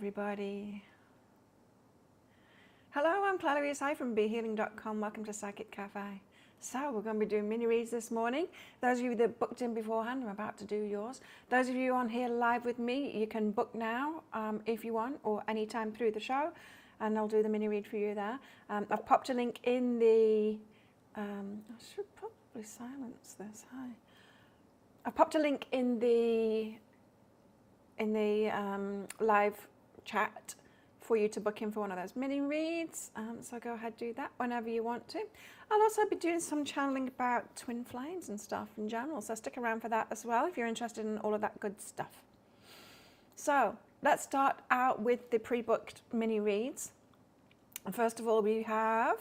everybody. Hello, I'm Clary from BeHealing.com. Welcome to Psychic Cafe. So we're going to be doing mini reads this morning. Those of you that booked in beforehand, I'm about to do yours. Those of you on here live with me, you can book now if you want, or anytime through the show, and I'll do the mini read for you there. I've popped a link in the, I should probably silence this, hi. I've popped a link in the live chat for you to book in for one of those mini reads. So go ahead, do that whenever you want to. I'll also be doing some channeling about twin flames and stuff in general, so stick around for that as well if you're interested in all of that good stuff. So let's start out with the pre-booked mini reads. And first of all, we have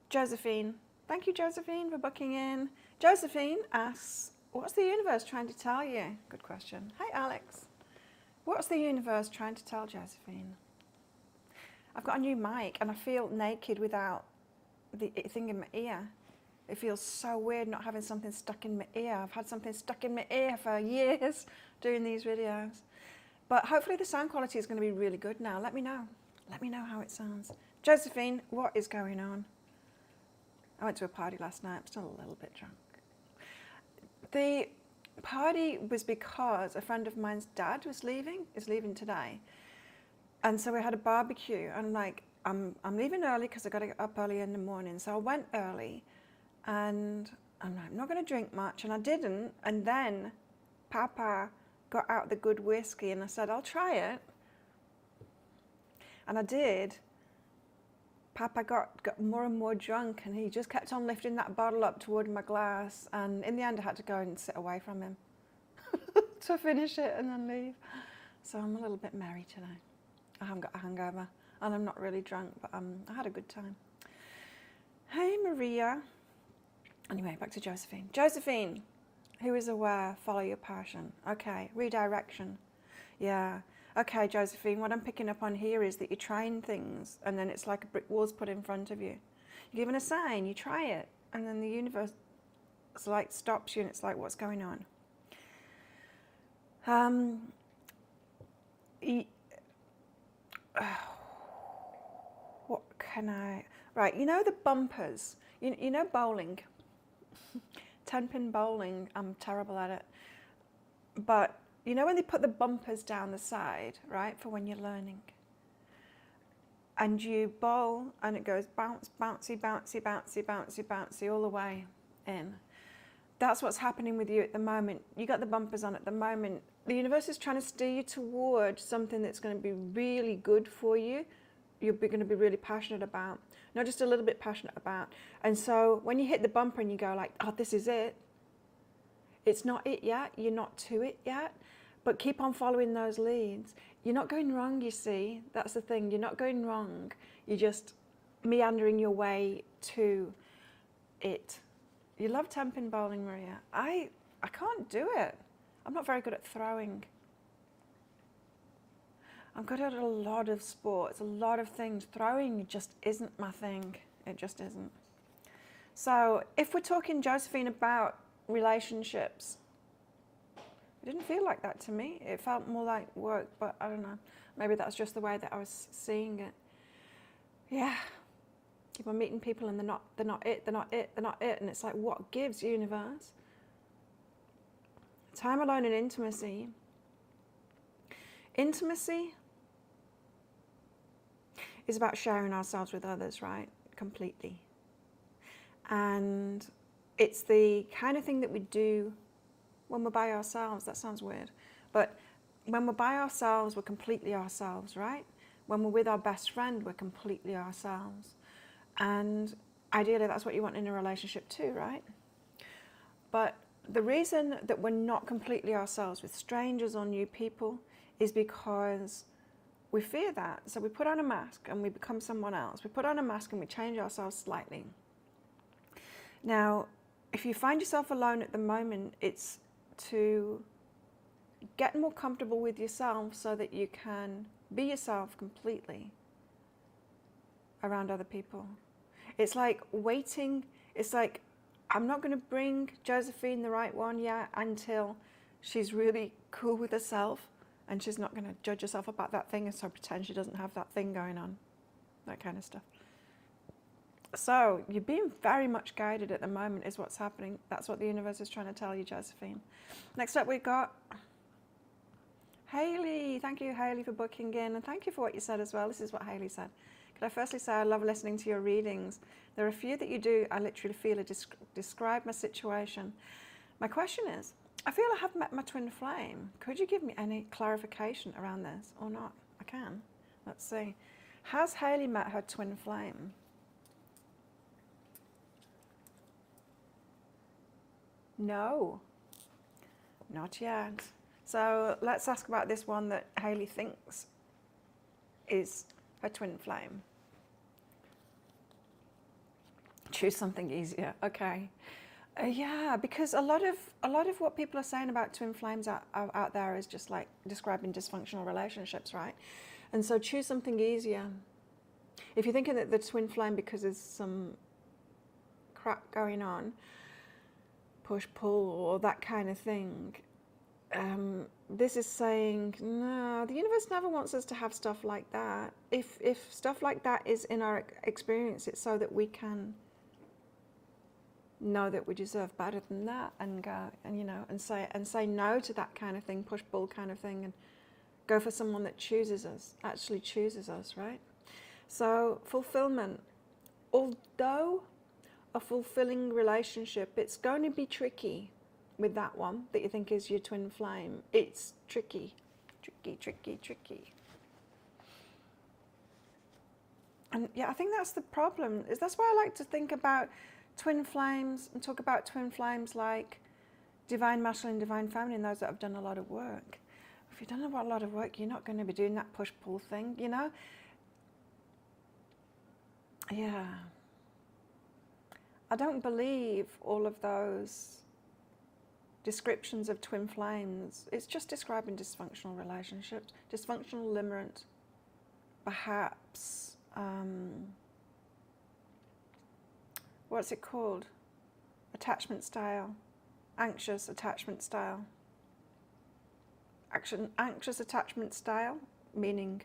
Josephine. Thank you, Josephine, for booking in. Josephine asks, what's the universe trying to tell you? Good question. Hi, Alex. What's the universe trying to tell Josephine? I've got a new mic and I feel naked without the thing in my ear. It feels so weird not having something stuck in my ear. I've had something stuck in my ear for years doing these videos. But hopefully the sound quality is going to be really good now. Let me know. Let me know how it sounds. Josephine, what is going on? I went to a party last night. I'm still a little bit drunk. The party was because a friend of mine's dad is leaving today. And so we had a barbecue. And I'm like, I'm leaving early because I got to get up early in the morning. So I went early and I'm like, I'm not going to drink much. And I didn't. And then Papa got out the good whiskey and I said, I'll try it. And I did. Papa got more and more drunk and he just kept on lifting that bottle up toward my glass, and in the end I had to go and sit away from him to finish it and then leave. So I'm a little bit merry today. I haven't got a hangover and I'm not really drunk, but I had a good time. Hey Maria. Anyway, back to Josephine. Josephine, who is aware, follow your passion. Okay, redirection. Yeah. Okay, Josephine, what I'm picking up on here is that you're trying things and then it's like a brick wall's put in front of you. You're given a sign, you try it, and then the universe like stops you and it's like, what's going on? What can I... Right, you know the bumpers, you know bowling, 10-pin bowling, I'm terrible at it, but you know when they put the bumpers down the side, right, for when you're learning? And you bowl and it goes bounce, bouncy, bouncy, bouncy, bouncy, bouncy all the way in. That's what's happening with you at the moment. You got the bumpers on at the moment. The universe is trying to steer you toward something that's going to be really good for you. You're going to be really passionate about, not just a little bit passionate about. And so when you hit the bumper and you go like, oh, this is it. It's not it yet. You're not to it yet. But keep on following those leads. You're not going wrong, you see. That's the thing. You're not going wrong. You're just meandering your way to it. You love 10-pin bowling, Maria. I can't do it. I'm not very good at throwing. I'm good at a lot of sports, a lot of things. Throwing just isn't my thing. It just isn't. So if we're talking, Josephine, about relationships, it didn't feel like that to me. It felt more like work, but I don't know. Maybe that's just the way that I was seeing it. Yeah. Keep on meeting people and they're not it, they're not it, they're not it. And it's like, what gives, universe? Time alone and intimacy. Intimacy is about sharing ourselves with others, right? Completely. And it's the kind of thing that we do when we're by ourselves. That sounds weird. But when we're by ourselves, we're completely ourselves, right? When we're with our best friend, we're completely ourselves. And ideally, that's what you want in a relationship too, right? But the reason that we're not completely ourselves with strangers or new people is because we fear that. So we put on a mask and we become someone else. We put on a mask and we change ourselves slightly. Now, if you find yourself alone at the moment, it's to get more comfortable with yourself so that you can be yourself completely around other people. It's like waiting. It's like, I'm not going to bring Josephine, the right one, yet until she's really cool with herself and she's not going to judge herself about that thing and so pretend she doesn't have that thing going on, that kind of stuff. So you're being very much guided at the moment is what's happening. That's what the universe is trying to tell you, Josephine. Next up we've got Hayley. Thank you, Hayley, for booking in, and thank you for what you said as well. This is what Hayley said. Could I firstly say I love listening to your readings. There are a few that you do, I literally feel it describe my situation. My question is, I feel I have met my twin flame. Could you give me any clarification around this or not? I can. Let's see. Has Hayley met her twin flame? No, not yet. So let's ask about this one that Hayley thinks is her twin flame. Choose something easier. Okay. Yeah, because a lot of what people are saying about twin flames out there is just like describing dysfunctional relationships, right? And so choose something easier. If you're thinking that the twin flame because there's some crap going on, push pull or that kind of thing, this is saying no, the universe never wants us to have stuff like that. If stuff like that is in our experience, it's so that we can know that we deserve better than that and go and and say no to that kind of thing, push pull kind of thing, and go for someone that actually chooses us, right? So fulfillment, although a fulfilling relationship, it's going to be tricky with that one that you think is your twin flame. It's tricky. And yeah, I think that's the problem. That's why I like to think about twin flames and talk about twin flames like divine masculine, divine feminine, those that have done a lot of work. If you've done a lot of work, you're not going to be doing that push-pull thing, Yeah. I don't believe all of those descriptions of twin flames. It's just describing dysfunctional relationships, dysfunctional limerent, perhaps, what's it called? Attachment style, anxious attachment style. Anxious attachment style, meaning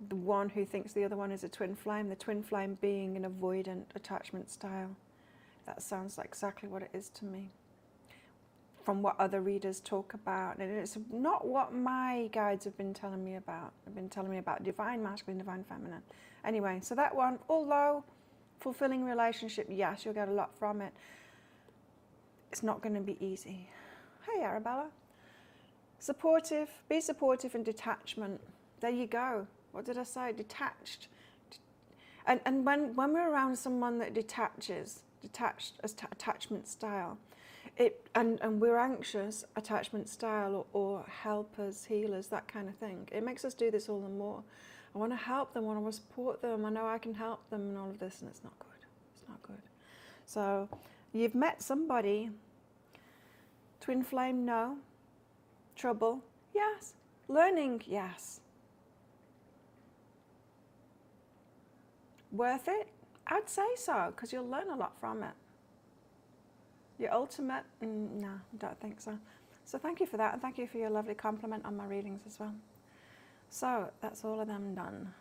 the one who thinks the other one is a twin flame, the twin flame being an avoidant attachment style. That sounds like exactly what it is to me, from what other readers talk about. And it's not what my guides have been telling me about. They've been telling me about divine masculine, divine feminine. Anyway, so that one, although fulfilling relationship, yes, you'll get a lot from it, it's not going to be easy. Hey, Arabella. Supportive, be supportive, and detachment. There you go. What did I say? Detached. And when we're around someone that detached as attachment style, and we're anxious attachment style or helpers, healers, that kind of thing, it makes us do this all the more. I want to help them, I want to support them, I know I can help them and all of this, and it's not good. It's not good. So you've met somebody. Twin flame, no. Trouble, yes. Learning, yes. Worth it? I'd say so, because you'll learn a lot from it. Your ultimate? No, I don't think so. So thank you for that, and thank you for your lovely compliment on my readings as well. So that's all of them done.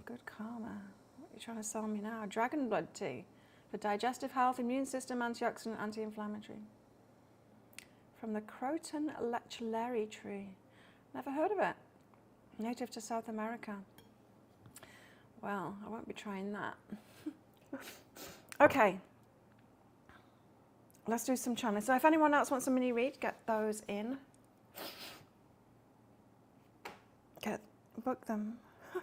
Good karma. What are you trying to sell me now? Dragon blood tea for digestive health, immune system, antioxidant, anti-inflammatory. From the Croton lechleri tree. Never heard of it. Native to South America. Well, I won't be trying that. Okay. Let's do some channeling. So if anyone else wants a mini read, get those in. Book them. What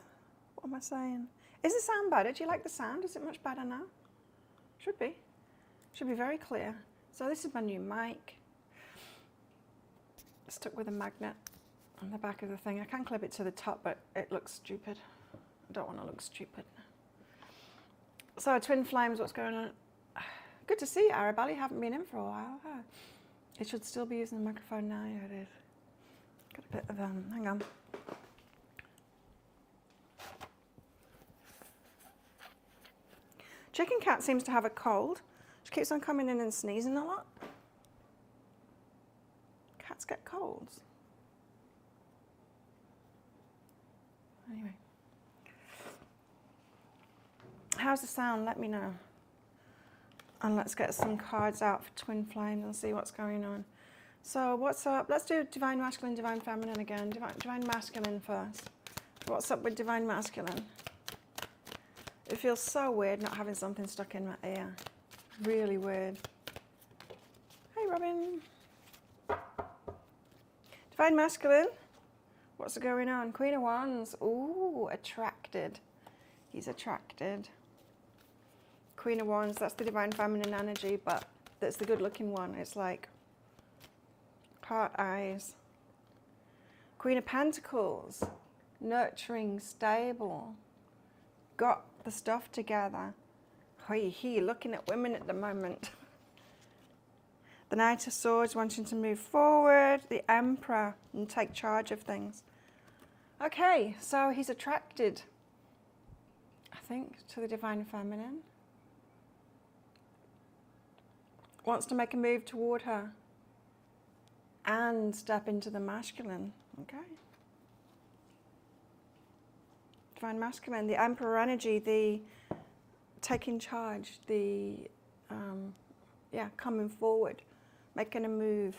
am I saying? Is the sound better? Do you like the sound? Is it much better now? Should be. Should be very clear. So this is my new mic. Stuck with a magnet on the back of the thing. I can clip it to the top, but it looks stupid. I don't want to look stupid. So twin flames, what's going on? Good to see you, Arabella. You haven't been in for a while. Huh? It should still be using the microphone now. Yeah, it is. Got a bit of hang on. Chicken cat seems to have a cold. She keeps on coming in and sneezing a lot. Cats get colds. Anyway. How's the sound? Let me know. And let's get some cards out for twin flames and see what's going on. So what's up? Let's do divine masculine, divine feminine again. Divine masculine first. What's up with divine masculine? It feels so weird not having something stuck in my ear. Really weird. Hey, Robin. Divine masculine. What's going on? Queen of Wands. Ooh, attracted. He's attracted. Queen of Wands, that's the divine feminine energy, but that's the good looking one. It's like heart eyes. Queen of Pentacles, nurturing, stable, got the stuff together. He looking at women at the moment. The Knight of Swords, wanting to move forward. The Emperor, and take charge of things. Okay, so he's attracted, I think, to the divine feminine. Wants to make a move toward her and step into the masculine. Okay. Divine masculine, the Emperor energy, the taking charge, the coming forward, making a move,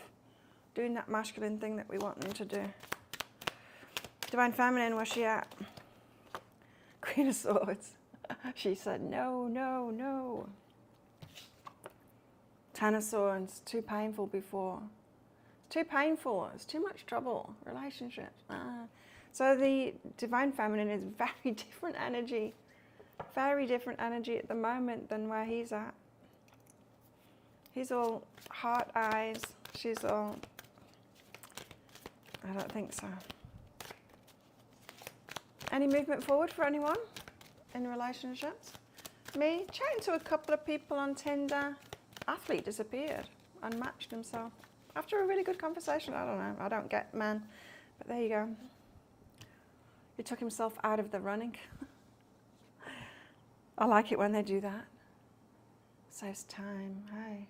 doing that masculine thing that we want them to do. Divine feminine, where's she at? Queen of Swords. She said no, no, no. Ten of Swords, too painful before. It's too painful, it's too much trouble, relationships. So the divine feminine is very different energy at the moment than where he's at. He's all heart eyes, she's all, I don't think so. Any movement forward for anyone in relationships? Me, chatting to a couple of people on Tinder. Athlete disappeared, unmatched himself. After a really good conversation, I don't know, I don't get men, but there you go. He took himself out of the running. I like it when they do that. Saves time, hey.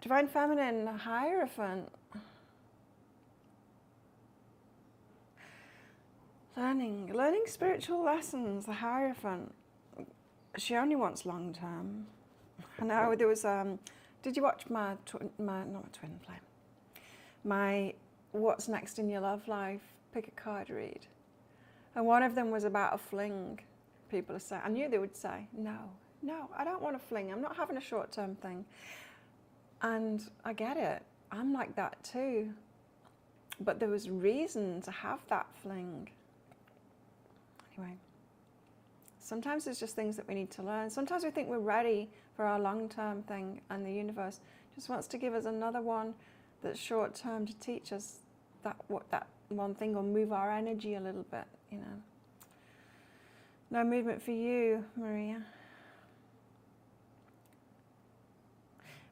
Divine feminine, Hierophant. Learning spiritual lessons, the Hierophant. She only wants long term. I know there was, did you watch my What's Next in Your Love Life, pick a card read? And one of them was about a fling. People are saying, I knew they would say, no, I don't want a fling. I'm not having a short-term thing. And I get it. I'm like that too. But there was reason to have that fling. Anyway. Sometimes it's just things that we need to learn. Sometimes we think we're ready for our long-term thing, and the universe just wants to give us another one that's short-term to teach us that one thing, or move our energy a little bit, you know. No movement for you, Maria.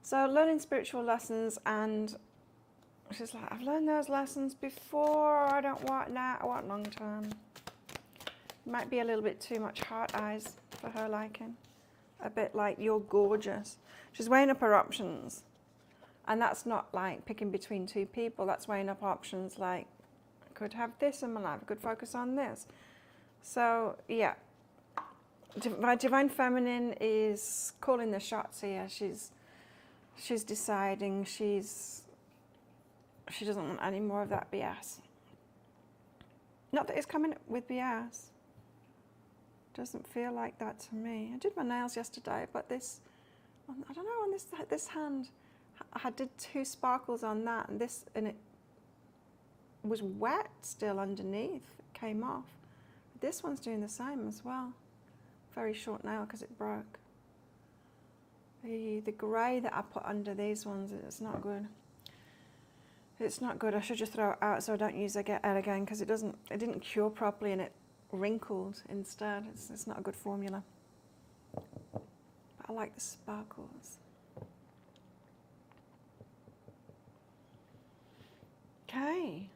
So learning spiritual lessons, and she's like, I've learned those lessons before, I don't want that, I want long-term. Might be a little bit too much heart eyes for her liking. A bit like, you're gorgeous. She's weighing up her options. And that's not like picking between two people. That's weighing up options like, I could have this in my life. I could focus on this. So, yeah. Divine Feminine is calling the shots here. She's deciding. She doesn't want any more of that BS. Not that it's coming with BS. Doesn't feel like that to me. I did my nails yesterday, but this, I don't know, on this hand, I did 2 sparkles on that, and it was wet still underneath. It came off. This one's doing the same as well. Very short nail because it broke. The grey that I put under these ones, it's not good. It's not good. I should just throw it out so I don't use it again, because it didn't cure properly, and it wrinkled instead. It's not a good formula. But I like the sparkles. Okay.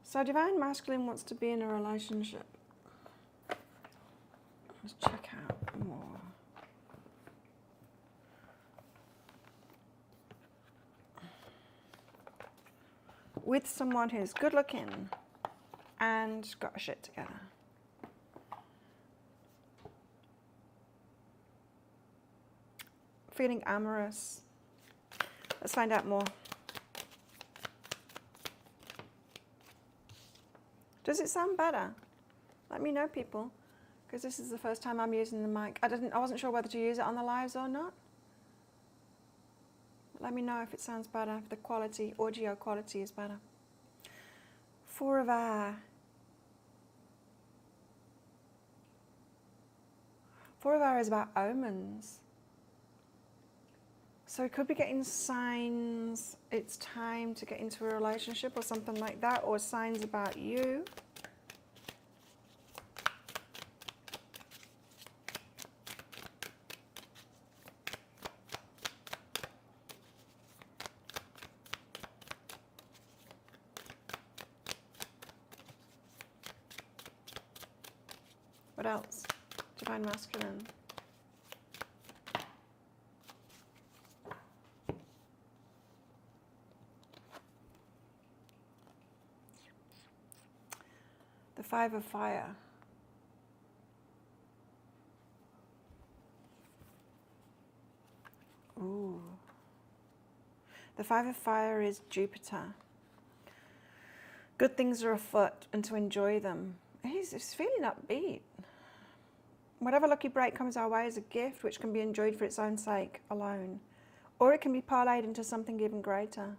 So Divine Masculine wants to be in a relationship. Let's check out more. With someone who's good looking and got a shit together. Feeling amorous. Let's find out more. Does it sound better? Let me know, people, because this is the first time I'm using the mic. I wasn't sure whether to use it on the lives or not. Let me know if it sounds better, if the quality, audio quality is better. Four of Air. Four of Air is about omens. So it could be getting signs it's time to get into a relationship or something like that, or signs about you. What else? Divine Masculine. The Five of Fire. Ooh. The Five of Fire is Jupiter. Good things are afoot and to enjoy them. He's feeling upbeat. Whatever lucky break comes our way is a gift which can be enjoyed for its own sake alone, or it can be parlayed into something even greater.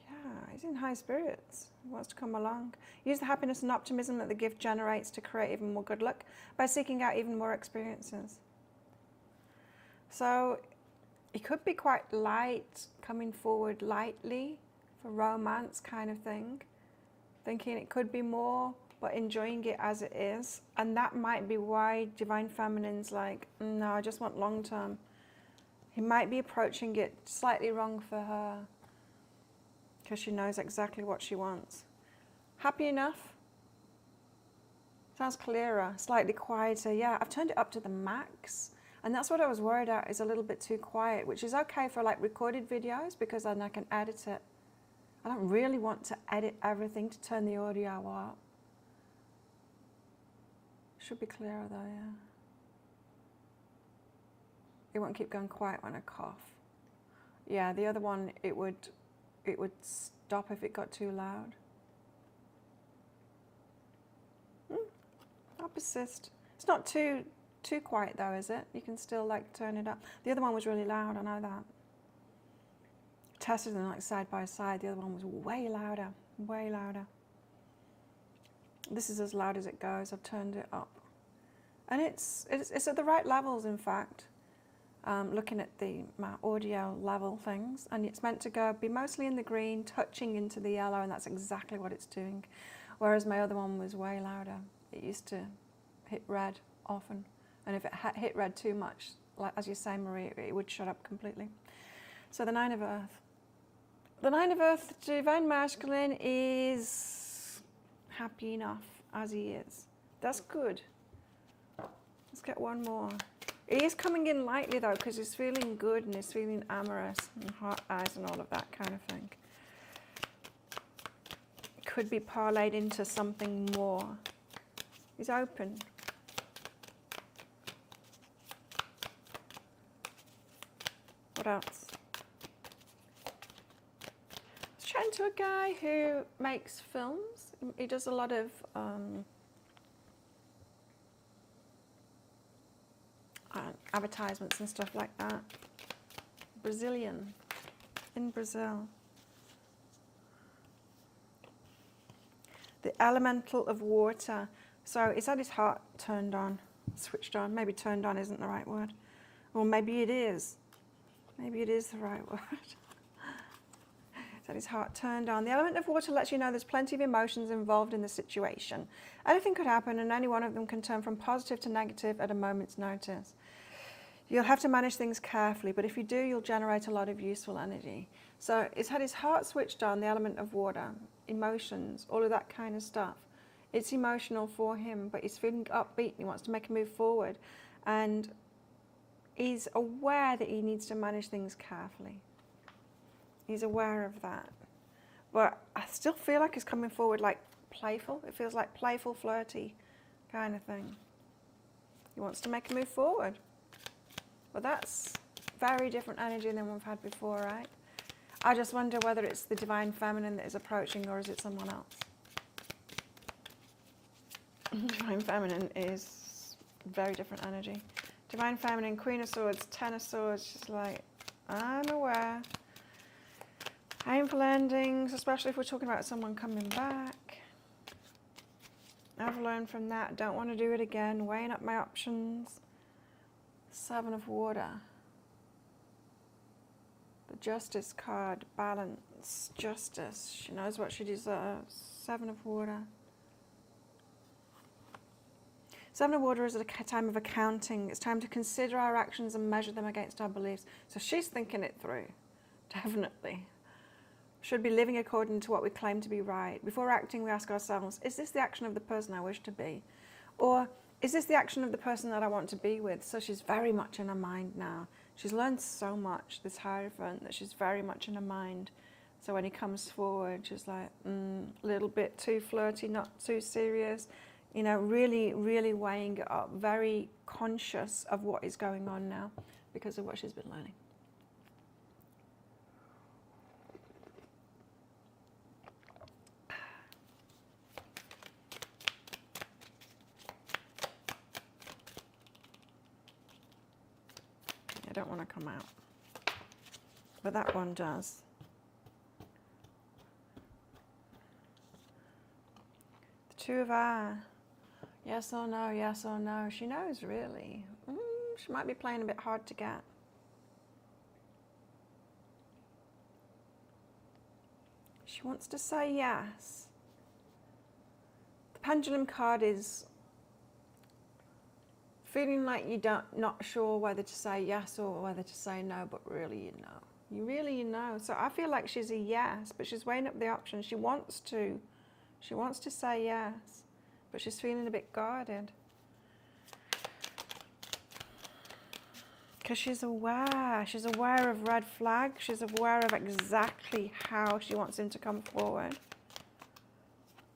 Yeah, he's in high spirits. He wants to come along. Use the happiness and optimism that the gift generates to create even more good luck by seeking out even more experiences. So it could be quite light, coming forward lightly for romance kind of thing, thinking it could be more, but enjoying it as it is. And that might be why Divine Feminine's like, no, I just want long term. He might be approaching it slightly wrong for her, because she knows exactly what she wants. Happy enough? Sounds clearer, slightly quieter. Yeah, I've turned it up to the max. And that's what I was worried about, is a little bit too quiet, which is okay for like recorded videos, because then I can edit it. I don't really want to edit everything to turn the audio up. Should be clearer though, yeah. It won't keep going quiet when I cough. Yeah, the other one, it would stop if it got too loud. I'll persist. It's not too quiet though, is it? You can still like turn it up. The other one was really loud, I know that. Tested them like side by side. The other one was way louder, way louder. This is as loud as it goes. I've turned it up. And it's at the right levels, in fact. Looking at my audio level things. And it's meant to be mostly in the green, touching into the yellow, and that's exactly what it's doing. Whereas my other one was way louder. It used to hit red often. And if it hit red too much, like as you say, Marie, it would shut up completely. So the Nine of Earth. The Nine of Earth, Divine Masculine, is happy enough as he is. That's good. Let's get one more. He is coming in lightly though, because he's feeling good and he's feeling amorous and heart eyes and all of that kind of thing. Could be parlayed into something more. He's open. What else? I was chatting to a guy who makes films. He does a lot of advertisements and stuff like that. Brazilian, in Brazil. The elemental of water. So he's had his heart turned on, switched on. Maybe turned on isn't the right word. Or maybe it is. Maybe it is the right word. He's had his heart turned on. The element of water lets you know there's plenty of emotions involved in the situation. Anything could happen, and any one of them can turn from positive to negative at a moment's notice. You'll have to manage things carefully, but if you do, you'll generate a lot of useful energy. So he's had his heart switched on, the element of water, emotions, all of that kind of stuff. It's emotional for him, but he's feeling upbeat. He wants to make a move forward. And he's aware that he needs to manage things carefully. He's aware of that. But I still feel like he's coming forward like playful. It feels like playful, flirty kind of thing. He wants to make a move forward. But that's very different energy than we've had before, right? I just wonder whether it's the Divine Feminine that is approaching, or is it someone else? Divine Feminine is very different energy. Divine Feminine, Queen of Swords, Ten of Swords, she's like, I'm aware. Aim for landings, especially if we're talking about someone coming back. I've learned from that, don't want to do it again, weighing up my options. Seven of Water. The Justice card, balance, justice. She knows what she deserves. Seven of Water. Seven of Water is a time of accounting. It's time to consider our actions and measure them against our beliefs. So she's thinking it through, definitely. Should be living according to what we claim to be right. Before acting, we ask ourselves, is this the action of the person I wish to be? Or is this the action of the person that I want to be with? So she's very much in her mind now. She's learned so much, this Hierophant, that she's very much in her mind. So when he comes forward, she's like, a little bit too flirty, not too serious. You know, really, really weighing it up, very conscious of what is going on now because of what she's been learning. I don't want to come out, but that one does. The Two of Air. Yes or no, yes or no. She knows, really. She might be playing a bit hard to get. She wants to say yes. The Pendulum card is feeling like not sure whether to say yes or whether to say no, but really you know. You know. So I feel like she's a yes, but she's weighing up the options. She wants to say yes, but she's feeling a bit guarded. Because she's aware of red flags. She's aware of exactly how she wants him to come forward.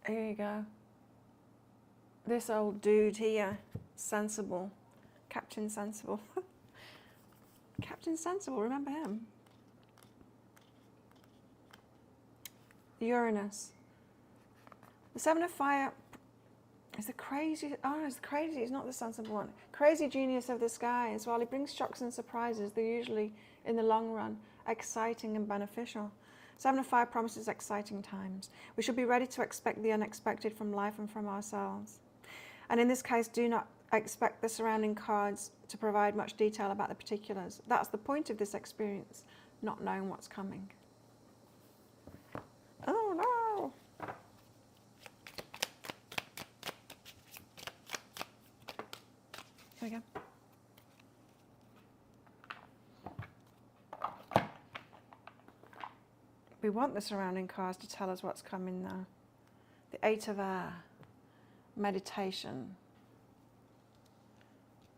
Here you go. This old dude here, sensible, Captain Sensible. Captain Sensible, remember him? Uranus. The Seven of Fire is the crazy, he's not the sensible one. Crazy genius of the skies. While he brings shocks and surprises, they're usually, in the long run, exciting and beneficial. Seven of Fire promises exciting times. We should be ready to expect the unexpected from life and from ourselves. And in this case, do not expect the surrounding cards to provide much detail about the particulars. That's the point of this experience, not knowing what's coming. Oh no! There we go. We want the surrounding cards to tell us what's coming now. The Eight of Air. Meditation.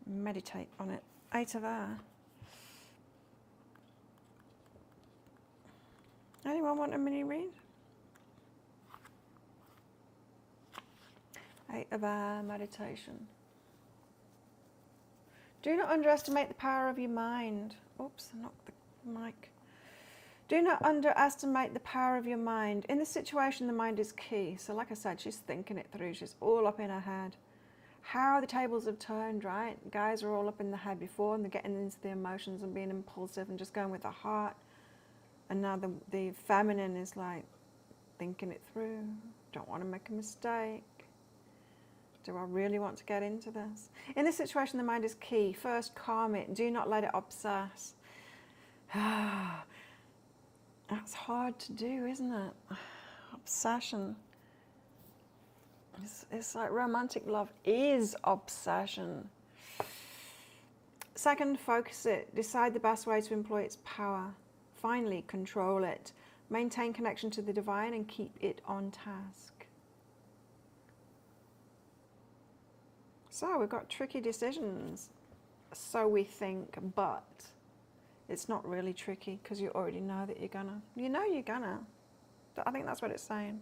Meditate on it. Eight of Air. Anyone want a mini read? Eight of Air, meditation. Do not underestimate the power of your mind. Oops, I knocked the mic. Do not underestimate the power of your mind. In this situation, the mind is key. So like I said, she's thinking it through. She's all up in her head. How the tables have turned, right? Guys are all up in the head before, and they're getting into the emotions and being impulsive and just going with the heart. And now the feminine is like thinking it through. Don't want to make a mistake. Do I really want to get into this? In this situation, the mind is key. First, calm it. Do not let it obsess. That's hard to do, isn't it? Obsession. It's like romantic love is obsession. Second, focus it. Decide the best way to employ its power. Finally, control it. Maintain connection to the divine and keep it on task. So we've got tricky decisions. So we think, but it's not really tricky because you already know that you're gonna. You know you're gonna. I think that's what it's saying.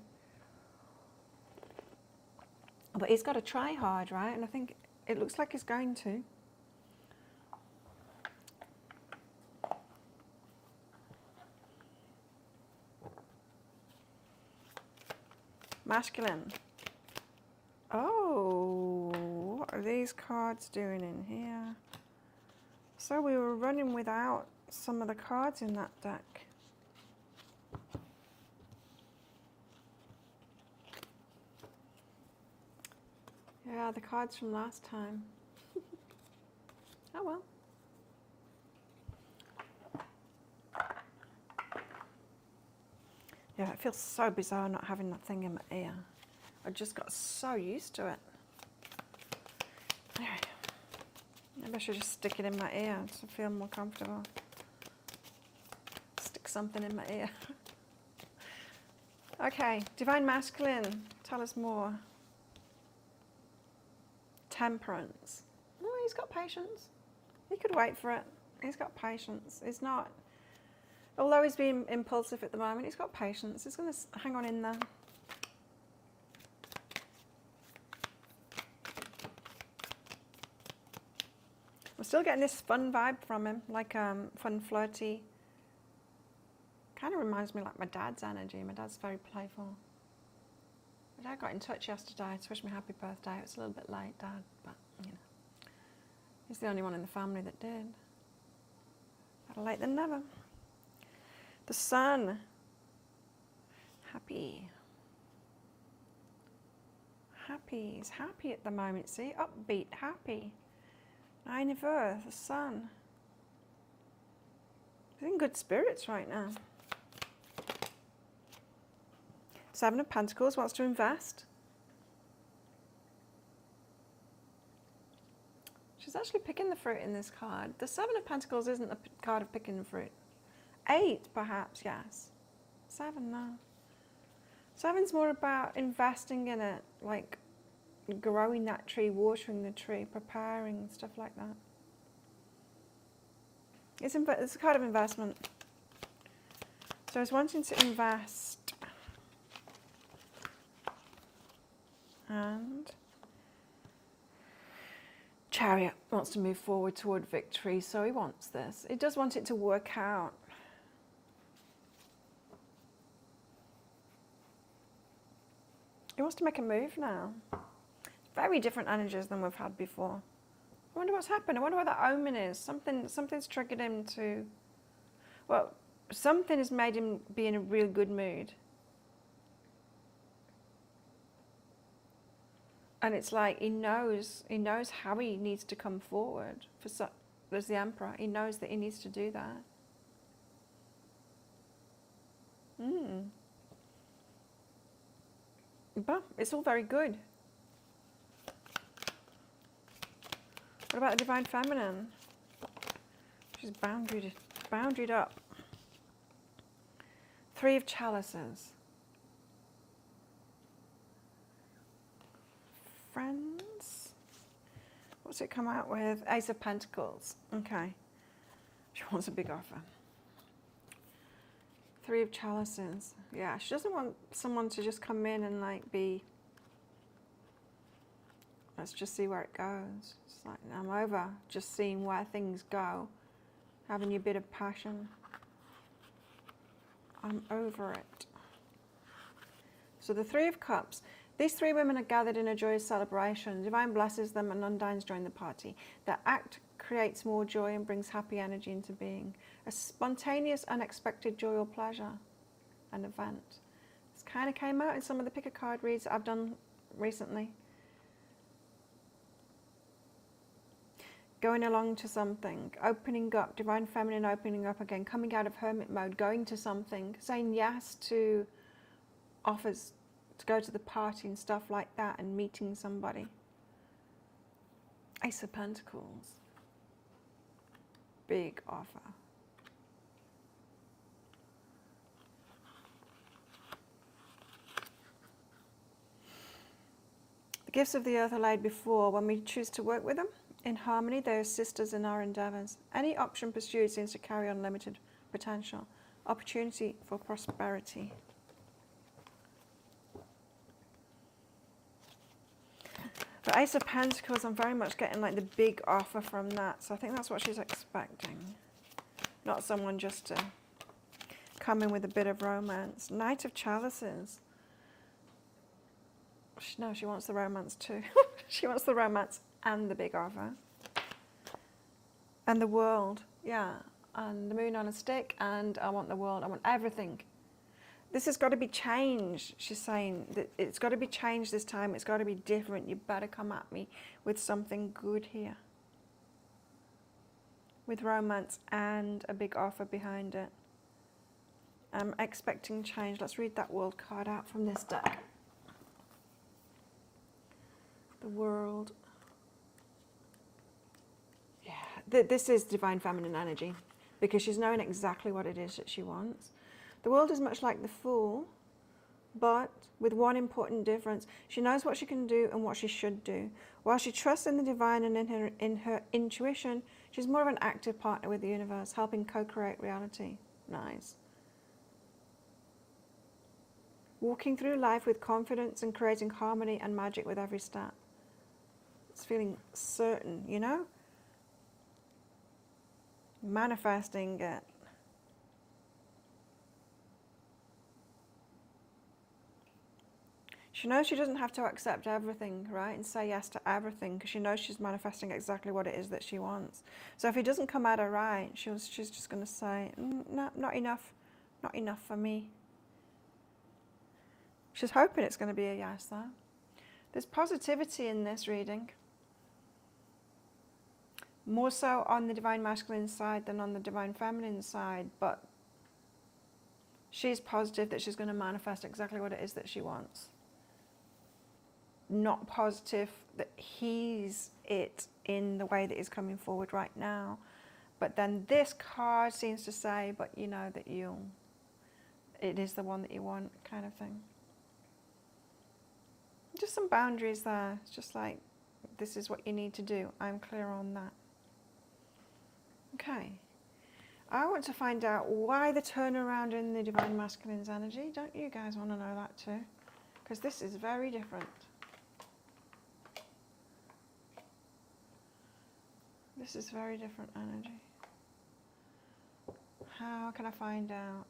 But he's got to try hard, right? And I think it looks like he's going to. Masculine. Oh, what are these cards doing in here? So we were running without some of the cards in that deck. Yeah, the cards from last time. Oh well. Yeah, it feels so bizarre not having that thing in my ear. I just got so used to it. Anyway, maybe I should just stick it in my ear to feel more comfortable. Stick something in my ear. Okay, Divine Masculine, tell us more. Temperance. Oh, he's got patience. He could wait for it. He's got patience. He's not, although he's being impulsive at the moment, he's got patience. He's going to hang on in there. I'm still getting this fun vibe from him, like fun, flirty. Kind of reminds me like my dad's energy. My dad's very playful. My dad got in touch yesterday to wish me happy birthday. It was a little bit late, Dad, but you know, he's the only one in the family that did. Better late than never. The Sun. Happy. Happy. He's happy at the moment. See, upbeat, happy. 9 of Earth, the Sun. He's in good spirits right now. 7 of Pentacles, wants to invest. She's actually picking the fruit in this card. The 7 of Pentacles isn't a card of picking the fruit. 8, perhaps, yes. 7, no. 7's more about investing in it, like growing that tree, watering the tree, preparing, stuff like that. It's a kind of investment. So I was wanting to invest. And Chariot wants to move forward toward victory, so he wants this. He does want it to work out. He wants to make a move now. Very different energies than we've had before. I wonder what's happened. I wonder what that omen is. Something's triggered him to, well, something has made him be in a real good mood. And it's like he knows how he needs to come forward. There's the Emperor. He knows that he needs to do that. But it's all very good. What about the Divine Feminine? She's boundaried up. 3 of Chalices. Friends. What's it come out with? Ace of Pentacles. Okay. She wants a big offer. 3 of Chalices. Yeah, she doesn't want someone to just come in and like be, let's just see where it goes. It's like, I'm over just seeing where things go. Having a bit of passion. I'm over it. So the 3 of Cups. These 3 women are gathered in a joyous celebration. Divine blesses them and Undines join the party. Their act creates more joy and brings happy energy into being. A spontaneous, unexpected joy or pleasure. An event. This kind of came out in some of the pick a card reads that I've done recently. Going along to something. Opening up. Divine Feminine opening up again. Coming out of hermit mode. Going to something. Saying yes to offers to go to the party and stuff like that, and meeting somebody. Ace of Pentacles. Big offer. The gifts of the earth are laid before. When we choose to work with them in harmony, they assist us in our endeavours. Any option pursued seems to carry unlimited potential. Opportunity for prosperity. But Ace of Pentacles, I'm very much getting like the big offer from that. So I think that's what she's expecting. Not someone just to come in with a bit of romance. Knight of Chalices. No, she wants the romance too. She wants the romance and the big offer. And the world, yeah. And the moon on a stick, and I want the world, I want everything. This has got to be changed, she's saying. That it's got to be changed this time, it's got to be different. You better come at me with something good here. With romance and a big offer behind it. I'm expecting change. Let's read that world card out from this deck. The world. Yeah, this is divine feminine energy because she's knowing exactly what it is that she wants. The world is much like the Fool, but with one important difference. She knows what she can do and what she should do. While she trusts in the divine and in her intuition, she's more of an active partner with the universe, helping co-create reality. Nice. Walking through life with confidence and creating harmony and magic with every step. It's feeling certain, you know? Manifesting it. She knows she doesn't have to accept everything, right? And say yes to everything because she knows she's manifesting exactly what it is that she wants. So if it doesn't come at her right, she's just going to say, no, not enough. Not enough for me. She's hoping it's going to be a yes, though. There's positivity in this reading. More so on the divine masculine side than on the divine feminine side, but she's positive that she's going to manifest exactly what it is that she wants. Not positive that he's it in the way that is coming forward right now. But then this card seems to say, but you know that it is the one that you want, kind of thing. Just some boundaries there. It's just like, this is what you need to do. I'm clear on that. Okay. I want to find out why the turnaround in the divine masculine's energy. Don't you guys want to know that too? Because this is very different. This is very different energy. How can I find out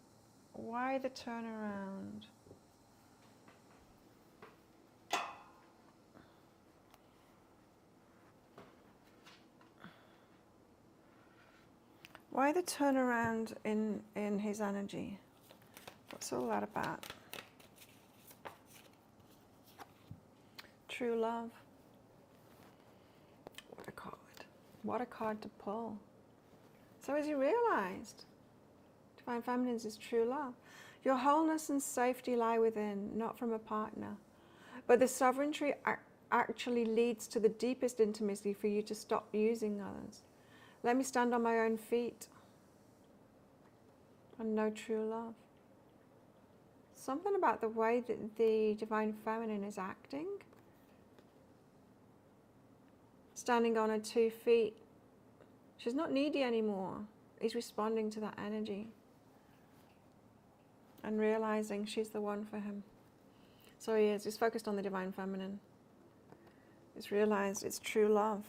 why the turnaround? Why the turnaround in his energy? What's all that about? True love. What a card. What a card to pull. So as you realized, divine feminines is true love. Your wholeness and safety lie within, not from a partner. But the sovereignty actually leads to the deepest intimacy for you to stop using others. Let me stand on my own feet and know true love. Something about the way that the divine feminine is acting. Standing on her 2 feet. She's not needy anymore. He's responding to that energy. And realizing she's the one for him. So he is. He's focused on the divine feminine. He's realized it's true love.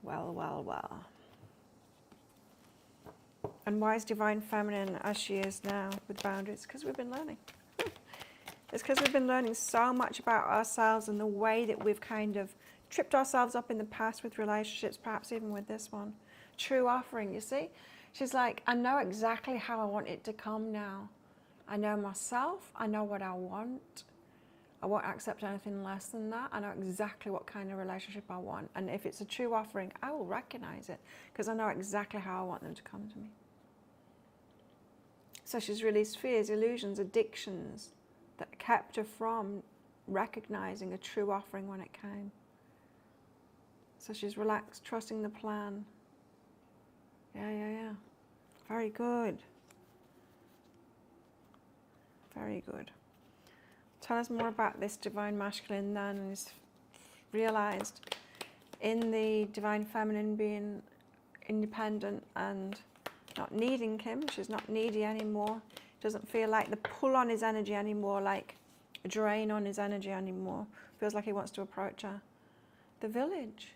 Well, well, well. And why is divine feminine as she is now with boundaries? Because we've been learning. It's because we've been learning so much about ourselves and the way that we've kind of tripped ourselves up in the past with relationships, perhaps even with this one. True offering, you see? She's like, I know exactly how I want it to come now. I know myself. I know what I want. I won't accept anything less than that. I know exactly what kind of relationship I want. And if it's a true offering, I will recognize it because I know exactly how I want them to come to me. So she's released fears, illusions, addictions that kept her from recognizing a true offering when it came. So she's relaxed, trusting the plan. Yeah. Very good. Very good. Tell us more about this divine masculine then, and he's realized in the divine feminine being independent and not needing him. She's not needy anymore. Doesn't feel like the pull on his energy anymore, like a drain on his energy anymore. Feels like he wants to approach her the village,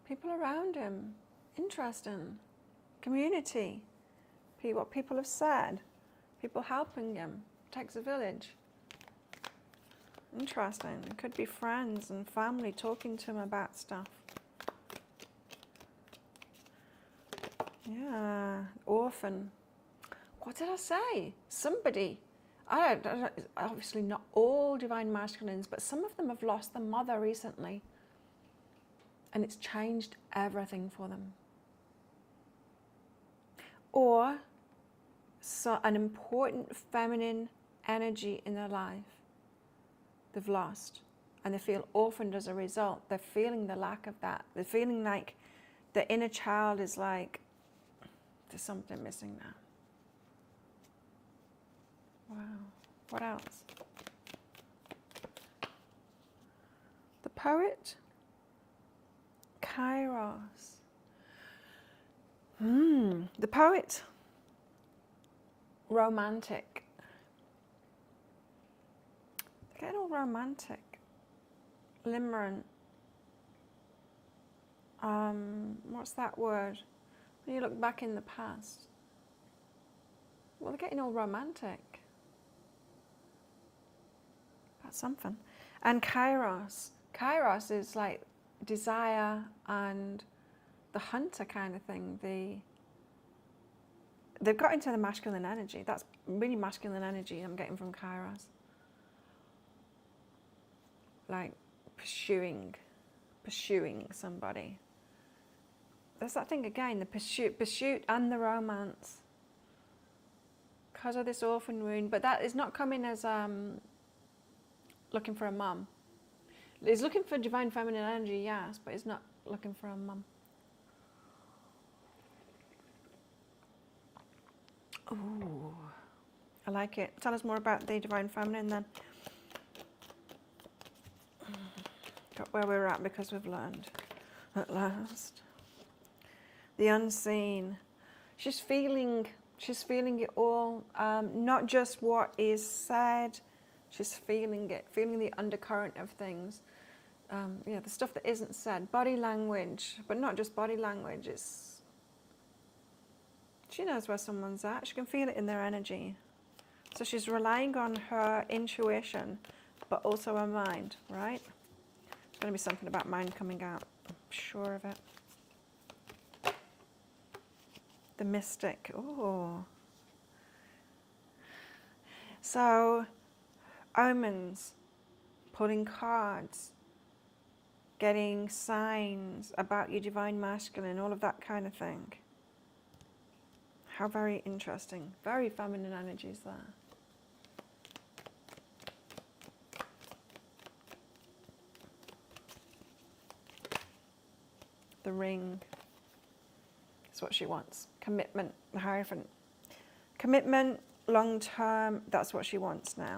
people around him, interesting, community, what people have said, people helping him, takes a village. Interesting. It could be friends and family talking to him about stuff. Yeah, orphan. What did I say? Somebody. I don't, obviously not all divine masculines, but some of them have lost their mother recently. And it's changed everything for them. Or so an important feminine energy in their life they've lost. And they feel orphaned as a result. They're feeling the lack of that. They're feeling like the inner child is like, there's something missing now. Wow. What else? The poet, Kairos. The poet, romantic. Getting all romantic. Limerent. What's that word? When you look back in the past. Well, they're getting all romantic. About something. And Kairos. Kairos is like desire and the hunter kind of thing. They've got into the masculine energy. That's really masculine energy I'm getting from Kairos. Like pursuing somebody. There's that thing again, the pursuit and the romance. Because of this orphan wound, but that is not coming as looking for a mum. It's looking for divine feminine energy, yes, but it's not looking for a mum. Ooh, I like it. Tell us more about the divine feminine then. Got where we're at because we've learned at last. The unseen. She's feeling it all. Not just what is said. She's feeling it, feeling the undercurrent of things. The stuff that isn't said. Body language, but not just body language. She knows where someone's at. She can feel it in their energy. So she's relying on her intuition, but also her mind, right? There's going to be something about mind coming out. I'm sure of it. The mystic. Oh. So, omens, pulling cards, getting signs about your divine masculine, all of that kind of thing. How very interesting. Very feminine energies there. The ring is what she wants. Commitment, the Hierophant. Commitment, long term, that's what she wants now.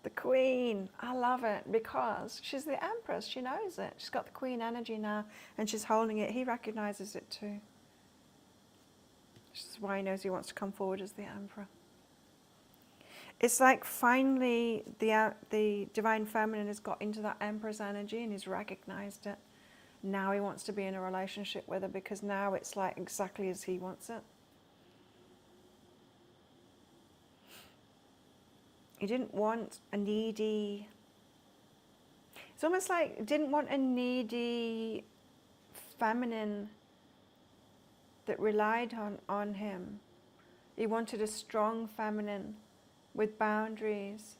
The Queen, I love it because she's the Empress, she knows it. She's got the Queen energy now and she's holding it. He recognizes it too. Which is why he knows he wants to come forward as the Emperor. It's like finally the divine feminine has got into that Empress energy and he's recognized it. Now he wants to be in a relationship with her because now it's like exactly as he wants it. He didn't want a needy, it's almost like he didn't want a needy feminine that relied on him. He wanted a strong feminine with boundaries.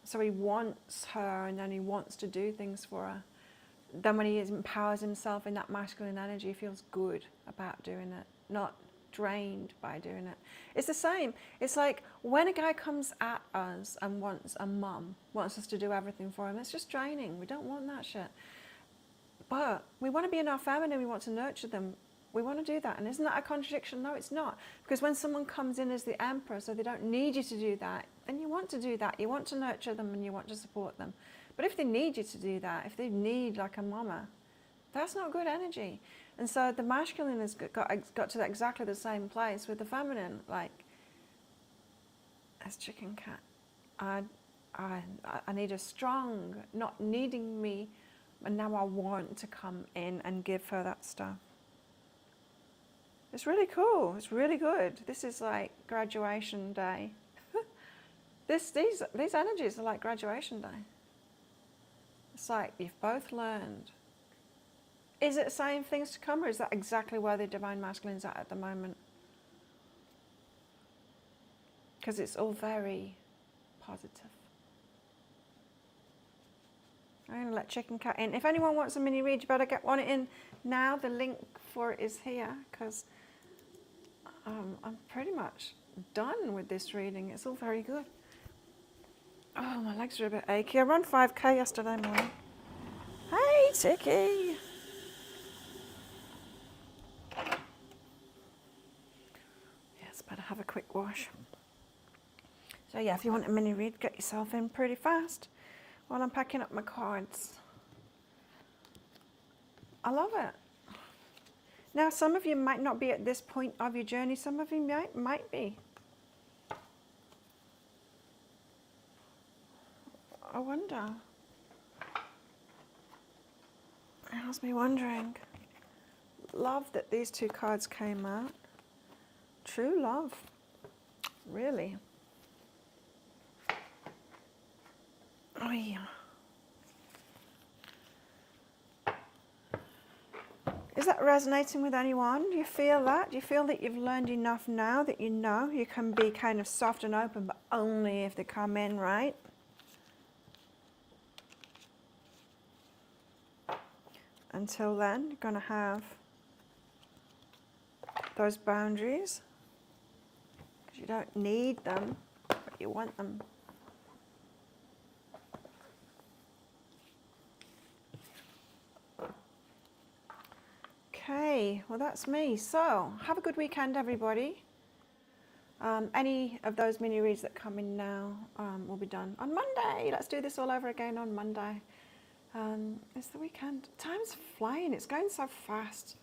So he wants her and then he wants to do things for her. Then when he empowers himself in that masculine energy, he feels good about doing it, not drained by doing it. It's the same. It's like when a guy comes at us and wants a mum, wants us to do everything for him, it's just draining. We don't want that shit. But we want to be in our feminine, we want to nurture them. We want to do that. And isn't that a contradiction? No, it's not. Because when someone comes in as the Emperor, so they don't need you to do that, and you want to do that, you want to nurture them and you want to support them. But if they need you to do that, if they need like a mama, that's not good energy. And so the masculine has got to exactly the same place with the feminine. Like, As chicken cat. I need a strong, not needing me, and now I want to come in and give her that stuff. It's really cool. It's really good. This is like graduation day. These energies are like graduation day. It's like you've both learned. Is it saying things to come, or is that exactly where the Divine Masculine's at the moment? Because it's all very positive. I'm going to let Chicken Cat in. If anyone wants a mini read, you better get one in now. The link for it is here, because I'm pretty much done with this reading. It's all very good. Oh, my legs are a bit achy. I ran 5K yesterday morning. Hey, Ticky. Yes, better have a quick wash. So yeah, if you want a mini read, get yourself in pretty fast while I'm packing up my cards. I love it. Now, some of you might not be at this point of your journey. Some of you might be. I wonder. It has me wondering. Love that these two cards came out. True love. Really. Oh yeah. Is that resonating with anyone? Do you feel that? Do you feel that you've learned enough now that you know you can be kind of soft and open, but only if they come in right? Until then, you're going to have those boundaries, because you don't need them, but you want them. Okay, well that's me. So, have a good weekend, everybody. Any of those mini reads that come in now will be done on Monday. Let's do this all over again on Monday. It's the weekend. Time's flying. It's going so fast.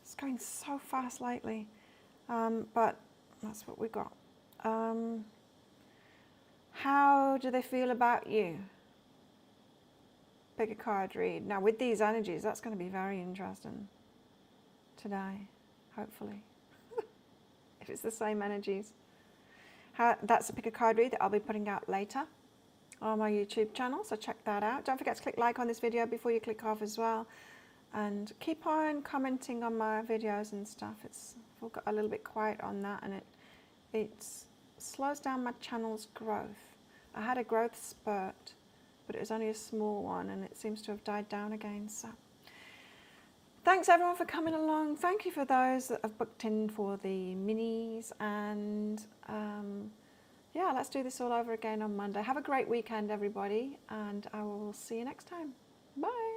It's going so fast lately. But that's what we got. How do they feel about you? Pick a card, read. Now with these energies, that's going to be very interesting today, hopefully. If it's the same energies. That's a pick a card read that I'll be putting out later on my YouTube channel, so check that out. Don't forget to click like on this video before you click off as well, and keep on commenting on my videos and stuff. I've got a little bit quiet on that, and it slows down my channel's growth. I had a growth spurt, but it was only a small one, and it seems to have died down again. So thanks everyone for coming along. Thank you for those that have booked in for the minis, and yeah, let's do this all over again on Monday. Have a great weekend, everybody, and I will see you next time. Bye.